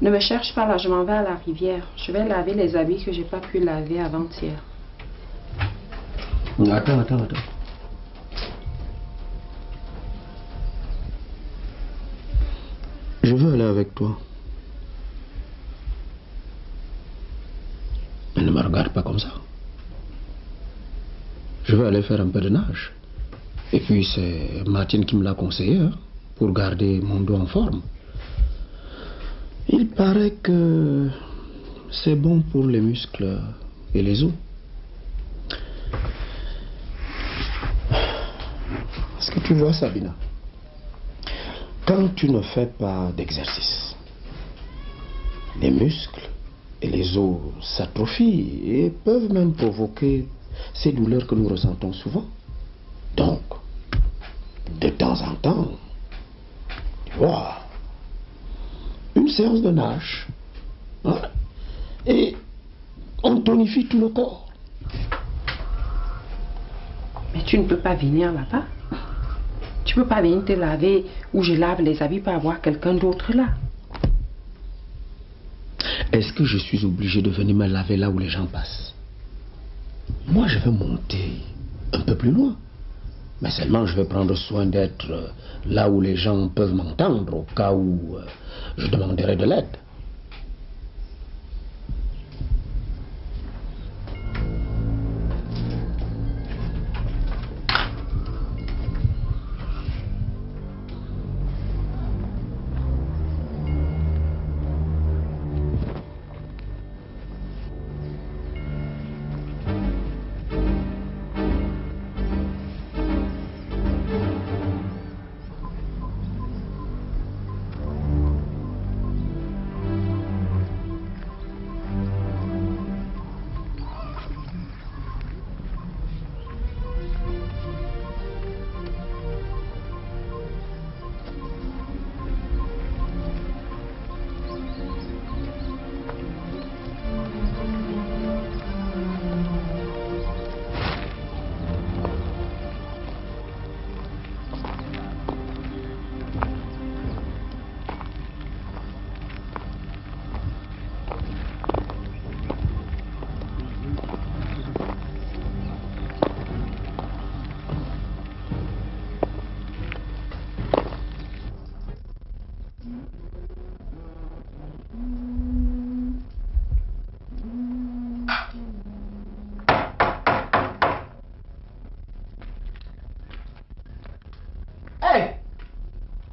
Ne me cherche pas là, je m'en vais à la rivière. Je vais laver les habits que j'ai pas pu laver avant-hier. Attends. Je veux aller avec toi. Mais ne me regarde pas comme ça. Je veux aller faire un peu de nage. Et puis c'est Martine qui me l'a conseillé, hein, pour garder mon dos en forme. Il paraît que c'est bon pour les muscles et les os. Est-ce que tu vois, Sabina? Quand tu ne fais pas d'exercice, les muscles et les os s'atrophient et peuvent même provoquer ces douleurs que nous ressentons souvent. Donc, de temps en temps, tu vois, une séance de nage, hein, et on tonifie tout le corps. Mais tu ne peux pas venir là-bas. Tu peux pas venir te laver où je lave les habits pour avoir quelqu'un d'autre là. Est-ce que je suis obligé de venir me laver là où les gens passent? Moi, je vais monter un peu plus loin. Mais seulement, je vais prendre soin d'être là où les gens peuvent m'entendre au cas où je demanderai de l'aide.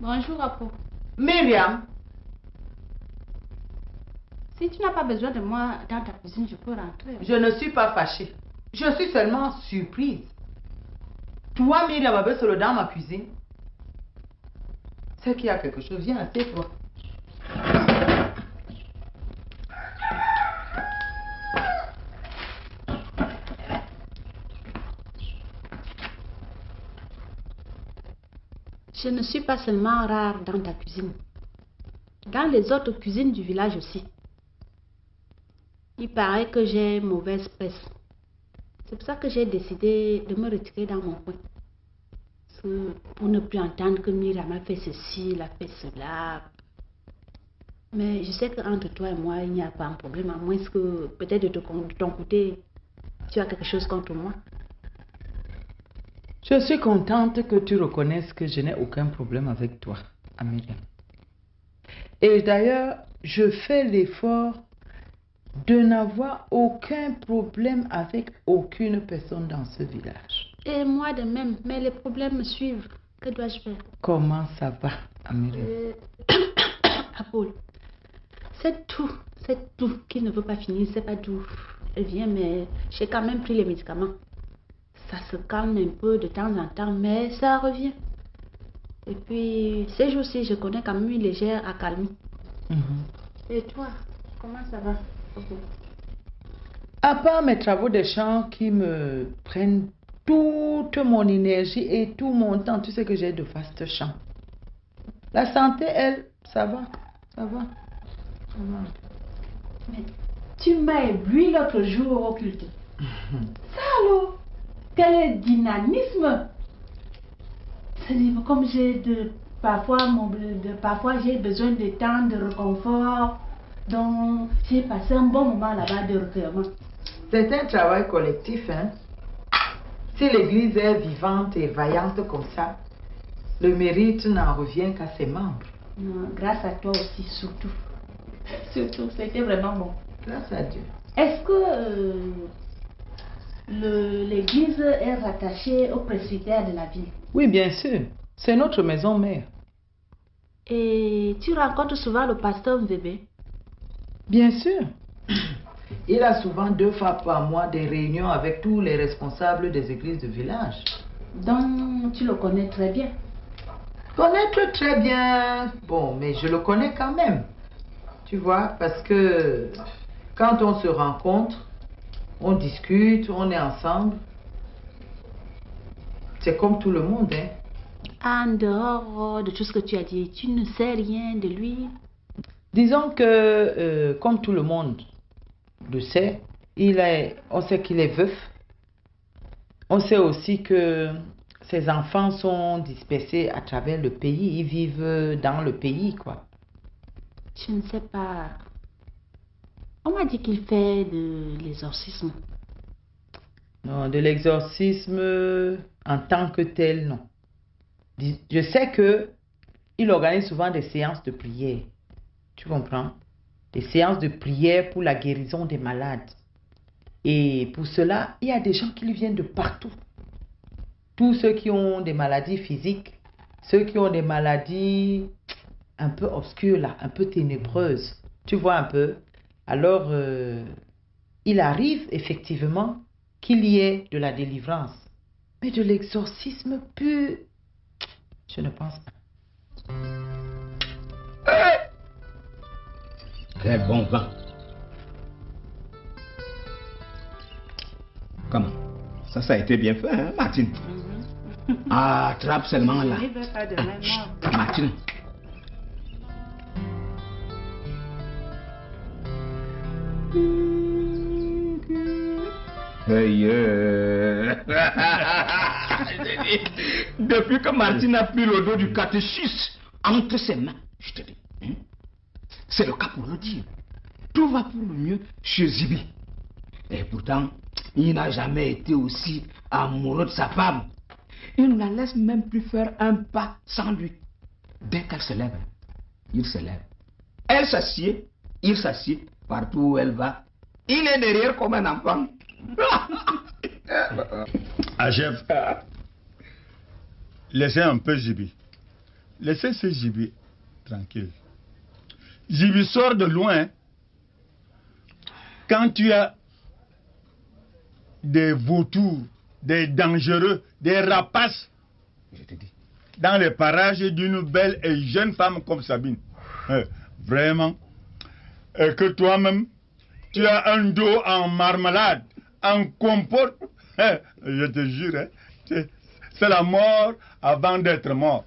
Bonjour, Apo. Myriam. Si tu n'as pas besoin de moi dans ta cuisine, je peux rentrer. Je ne suis pas fâchée. Je suis seulement surprise. Toi, Myriam, avait solo dans ma cuisine. C'est qu'il y a quelque chose. Viens, assieds-toi. Je ne suis pas seulement rare dans ta cuisine. Dans les autres cuisines du village aussi. Il paraît que j'ai mauvaise presse. C'est pour ça que j'ai décidé de me retirer dans mon coin. Pour ne plus entendre que Myriam a fait ceci, elle a fait cela. Mais je sais qu'entre toi et moi, il n'y a pas un problème, à moins que peut-être de ton côté, tu as quelque chose contre moi. Je suis contente que tu reconnaisses que je n'ai aucun problème avec toi, Myriam. Et d'ailleurs, je fais l'effort de n'avoir aucun problème avec aucune personne dans ce village. Et moi de même, mais les problèmes me suivent. Que dois-je faire? Comment ça va, Myriam? Apollo, c'est tout qui ne veut pas finir, c'est pas doux. Elle vient, mais j'ai quand même pris les médicaments. Ça se calme un peu de temps en temps, mais ça revient. Et puis, ces jours-ci, je connais quand même une légère accalmie. Et toi, comment ça va? À part mes travaux de champ qui me prennent toute mon énergie et tout mon temps, tu sais que j'ai de vastes champs. La santé, elle, ça va. Mais tu m'as ébloui l'autre jour au culte. Ça alors? Quel dynamisme! C'est comme j'ai de parfois j'ai besoin de temps de réconfort. Donc, j'ai passé un bon moment là-bas de recueillement. C'est un travail collectif, hein. Si l'église est vivante et vaillante comme ça, le mérite n'en revient qu'à ses membres. Non, grâce à toi aussi, surtout. Surtout, c'était vraiment bon. Grâce à Dieu. Est-ce que l'église est rattachée au presbytère de la ville? Oui, bien sûr. C'est notre maison mère. Et tu rencontres souvent le pasteur Mbébé? Bien sûr. Il a souvent 2 fois par mois des réunions avec tous les responsables des églises du village. Donc, tu le connais très bien? Connaître très bien. Bon, mais je le connais quand même. Tu vois, parce que quand on se rencontre, on discute, on est ensemble. C'est comme tout le monde, hein. En dehors de tout ce que tu as dit, tu ne sais rien de lui? Disons que, comme tout le monde le sait, on sait qu'il est veuf. On sait aussi que ses enfants sont dispersés à travers le pays. Ils vivent dans le pays, quoi. Je ne sais pas. On m'a dit qu'il fait de l'exorcisme. Non, de l'exorcisme en tant que tel, non. Je sais que il organise souvent des séances de prière. Tu comprends? Des séances de prière pour la guérison des malades. Et pour cela, il y a des gens qui lui viennent de partout. Tous ceux qui ont des maladies physiques, ceux qui ont des maladies un peu obscures, là, un peu ténébreuses. Tu vois un peu? Alors, il arrive effectivement qu'il y ait de la délivrance. Mais de l'exorcisme pur, je ne pense pas. Quel bon vent. Comment? Ça a été bien fait, hein, Martine? Ah, attrape seulement là. Martine. Hey, depuis que Martine a pris le dos du catéchisme entre ses mains, je te dis, hein, c'est le cas pour le dire. Tout va pour le mieux chez Zibi. Et pourtant, il n'a jamais été aussi amoureux de sa femme. Il ne la laisse même plus faire un pas sans lui. Dès qu'elle se lève, il se lève. Elle s'assied, il s'assied. Partout où elle va, il est derrière comme un enfant. Achef, laissez un peu Zibi. Laissez ce Zibi tranquille. Zibi sort de loin. Quand tu as des vautours, des dangereux, des rapaces, Je te dis. dans les parages d'une belle et jeune femme comme Sabine, vraiment, et que toi-même, tu as un dos en marmelade, en compote, je te jure, c'est la mort avant d'être mort.